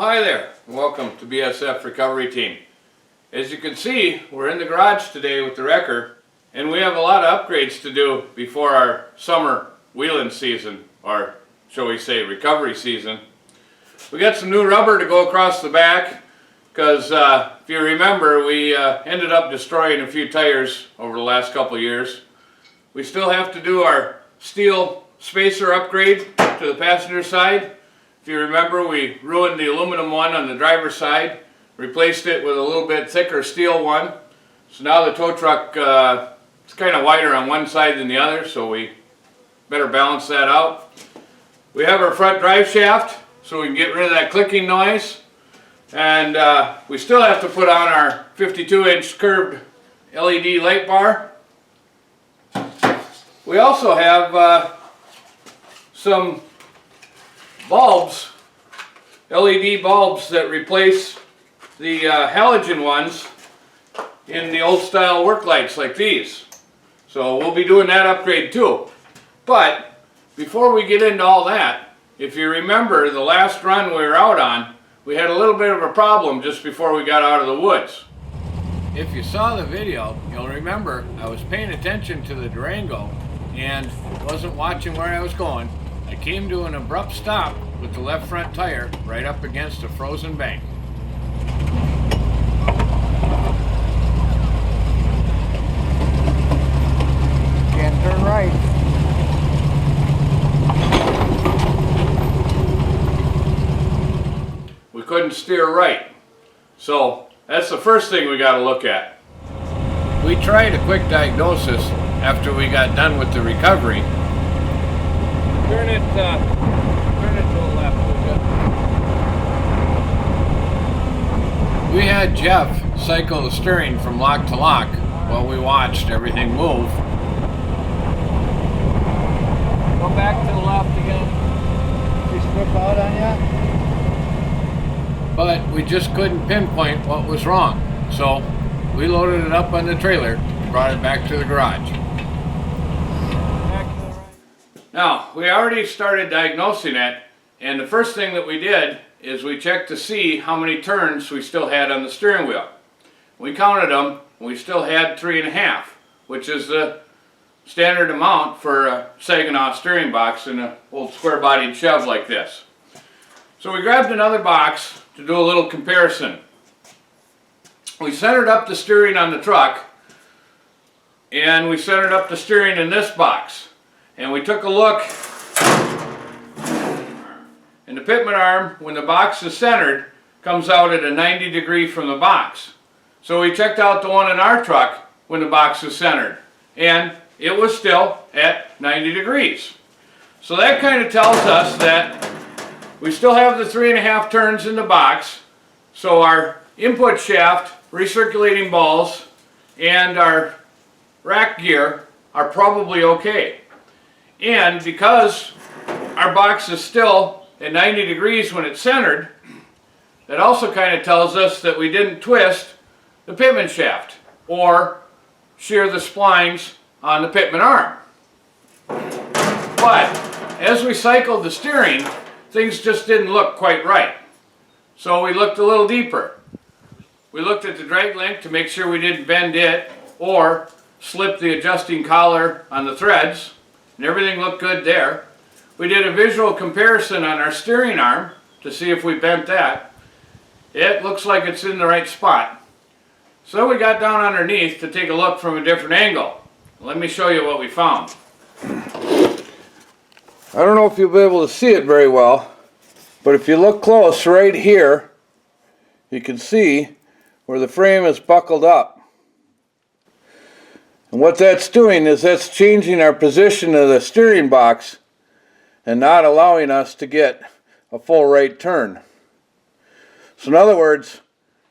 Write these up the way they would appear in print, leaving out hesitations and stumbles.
Hi there, welcome to BSF Recovery Team. As you can see, we're in the garage today with the wrecker, and we have a lot of upgrades to do before our summer wheeling season, or shall we say recovery season. We got some new rubber to go across the back because if you remember, we ended up destroying a few tires over the last couple of years. We still have to do our steel spacer upgrade to the passenger side. If you remember, we ruined the aluminum one on the driver's side, replaced it with a little bit thicker steel one. So now the tow truck it's kind of wider on one side than the other, so we better balance that out. We have our front drive shaft so we can get rid of that clicking noise. And we still have to put on our 52-inch curved LED light bar. We also have some bulbs, LED bulbs that replace the halogen ones in the old style work lights like these. So we'll be doing that upgrade too. But before we get into all that, if you remember the last run we were out on, we had a little bit of a problem just before we got out of the woods. If you saw the video, you'll remember I was paying attention to the Durango and wasn't watching where I was going. I came to an abrupt stop with the left front tire right up against a frozen bank. Can't turn right. We couldn't steer right. So that's the first thing we got to look at. We tried a quick diagnosis after we got done with the recovery. Turn it to the left, would you? We had Jeff cycle the steering from lock to lock while we watched everything move. Go back to the left again. Did she strip out on you? But we just couldn't pinpoint what was wrong. So we loaded it up on the trailer and brought it back to the garage. Now, we already started diagnosing it, and the first thing that we did is we checked to see how many turns we still had on the steering wheel. We counted them, and we still had 3.5, which is the standard amount for a sagging off steering box in an old square-bodied Chev like this. So we grabbed another box to do a little comparison. We centered up the steering on the truck, and we centered up the steering in this box. And we took a look, and the pitman arm, when the box is centered, comes out at a 90 degree from the box. So we checked out the one in our truck when the box is centered, and it was still at 90 degrees. So that kind of tells us that we still have the 3.5 turns in the box, so our input shaft, recirculating balls, and our rack gear are probably okay. And because our box is still at 90 degrees when it's centered, that also kind of tells us that we didn't twist the pitman shaft or shear the splines on the pitman arm. But as we cycled the steering, things just didn't look quite right. So we looked a little deeper. We looked at the drag link to make sure we didn't bend it or slip the adjusting collar on the threads. And everything looked good there. We did a visual comparison on our steering arm to see if we bent that. It looks like it's in the right spot. So we got down underneath to take a look from a different angle. Let me show you what we found. I don't know if you'll be able to see it very well, but if you look close right here, you can see where the frame is buckled up. And what that's doing is that's changing our position of the steering box and not allowing us to get a full right turn. So in other words,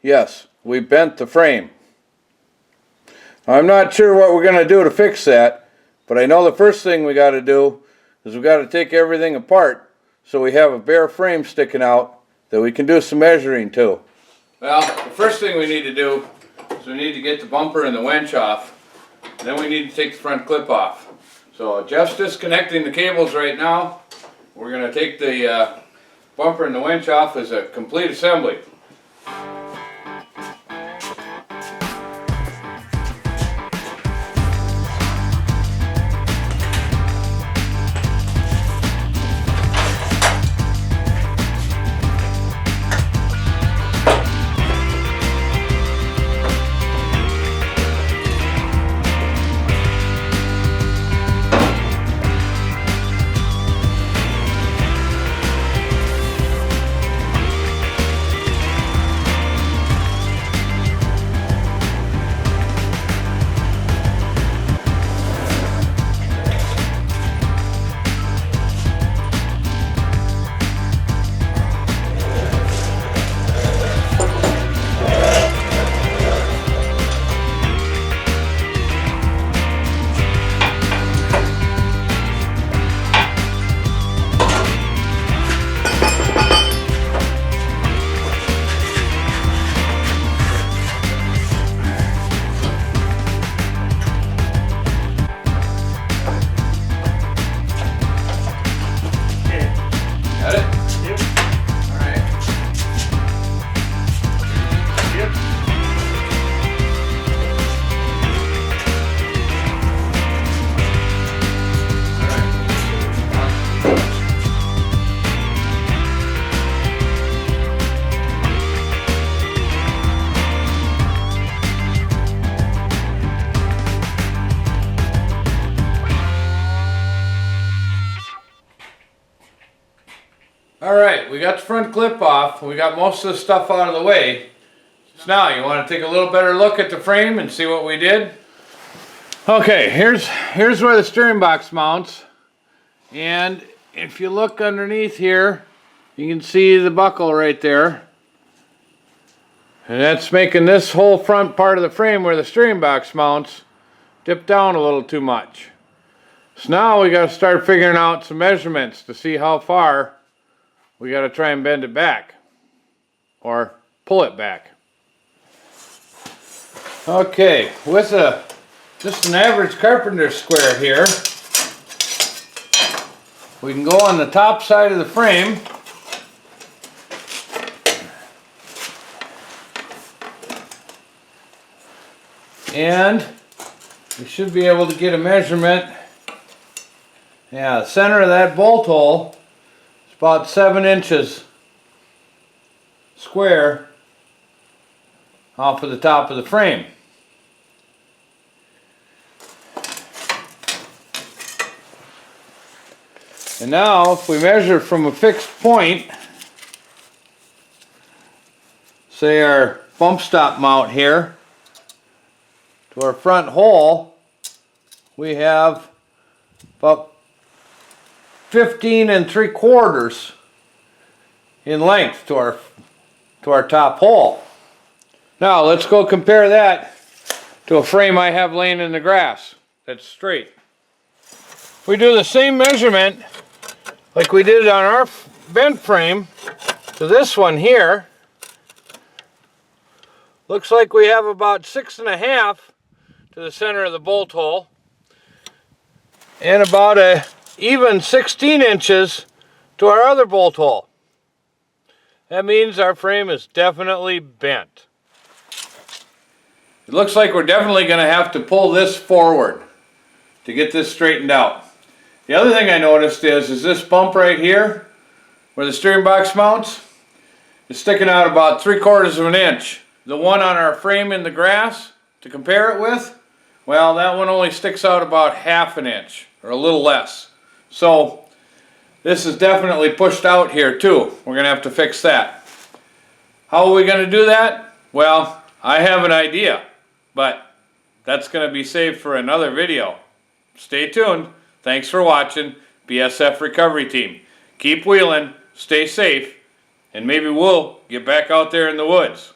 yes, we bent the frame. I'm not sure what we're going to do to fix that, but I know the first thing we got to do is we got to take everything apart so we have a bare frame sticking out that we can do some measuring to. Well, the first thing we need to do is we need to get the bumper and the winch off. Then we need to take the front clip off. So Jeff's disconnecting the cables right now. We're going to take the bumper and the winch off is a complete assembly. Alright, we got the front clip off, we got most of the stuff out of the way. So now, you want to take a little better look at the frame and see what we did? Okay, here's where the steering box mounts. And if you look underneath here, you can see the buckle right there. And that's making this whole front part of the frame where the steering box mounts dip down a little too much. So now we got to start figuring out some measurements to see how far we got to try and bend it back or pull it back. Okay, with just an average carpenter square here, we can go on the top side of the frame and we should be able to get a measurement. Yeah, the center of that bolt hole is about 7 inches square off of the top of the frame. And now if we measure from a fixed point, say our bump stop mount here, to our front hole, we have about 15 3/4 in length to our top hole. Now let's go compare that to a frame I have laying in the grass that's straight. We do the same measurement like we did on our bent frame to this one here. Looks like we have about 6.5 to the center of the bolt hole and about a even 16 inches to our other bolt hole. That means our frame is definitely bent. It looks like we're definitely going to have to pull this forward to get this straightened out. The other thing I noticed is this bump right here where the steering box mounts is sticking out about 3/4 inch. The one on our frame in the grass to compare it with, well, that one only sticks out about 1/2 inch or a little less. So this is definitely pushed out here too. We're going to have to fix that. How are we going to do that? Well, I have an idea, but that's going to be saved for another video. Stay tuned. Thanks for watching BSF Recovery Team. Keep wheeling, stay safe, and maybe we'll get back out there in the woods.